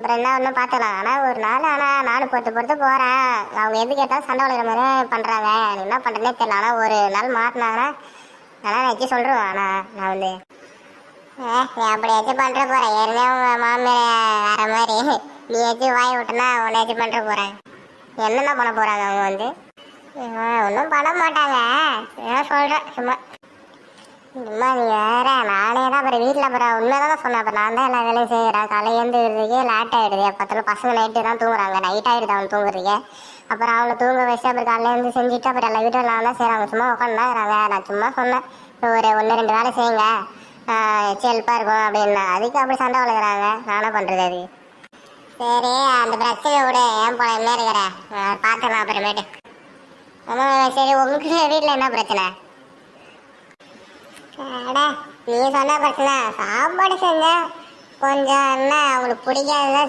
அப்புறம் என்ன ஒன்றும் பார்த்துக்கலாம். ஆனால் ஒரு நாள் ஆனால் நானும் பொறுத்து பொறுத்து போகிறேன். அவங்க எது கேட்டாலும் சண்டை வளர்கிற மாதிரி பண்ணுறாங்க. என்ன பண்ணுறேன்னே தெரியல. ஆனால் ஒரு நாள் மாட்டினாங்கன்னா ஆனால் நான் வச்சு சொல்கிறேன். ஆனால் நான் வந்து அப்படி வச்சு பண்ணுற போகிறேன். ஏற்கனவே உங்கள் மாமியார் வேற மாதிரி நீ வச்சு வாய் விட்டுனா உன்னை வச்சு பண்ணுற போகிறேன். என்னென்ன பண்ண போகிறாங்க அவங்க வந்து? ஒன்றும் பண்ண மாட்டாங்க. ஏன் சொல்கிறேன் சும்மா சும்மா. நீ வேற நானே தான் அப்புறம் வீட்டில் அப்புறம் உண்மைதான் சொன்னேன். அப்புறம் நான் தான் எல்லா வேலையும் செய்கிறேன். காலையில் எழுந்துக்கிறதுக்கே லேட் ஆகிடுது. பத்தில் பசங்க நைட்டு தான் தூங்குறாங்க. நைட் ஆகிடுது அவன் தூங்குறதுக்கு. அப்புறம் அவனை தூங்க வச்சு அப்புறம் காலையில் இருந்து செஞ்சுட்டு அப்புறம் எல்லா வீட்டில் நான் தான் செய்கிறாங்க. சும்மா உட்காந்துறாங்க. நான் சும்மா சொன்னேன் ஒரு 1-2 வேலை செய்யுங்க செல்ப்பாக இருக்கும் அப்படின்னா. அதுக்கு அப்படி சண்டை வளர்க்குறாங்க. நானே பண்ணுறது அது. சரி அந்த பிரச்சனை விட ஏன் போல என்ன இருக்கிறேன் பார்த்துக்கலாம் அப்புறமேட்டு. ஆமாம் சரி உங்களுக்கு வீட்டில் என்ன பிரச்சனை? அடா நீ சொன்ன பிரச்சனை சாப்பாடு செஞ்சேன் கொஞ்சம் என்ன அவங்களுக்கு பிடிக்காதுதான்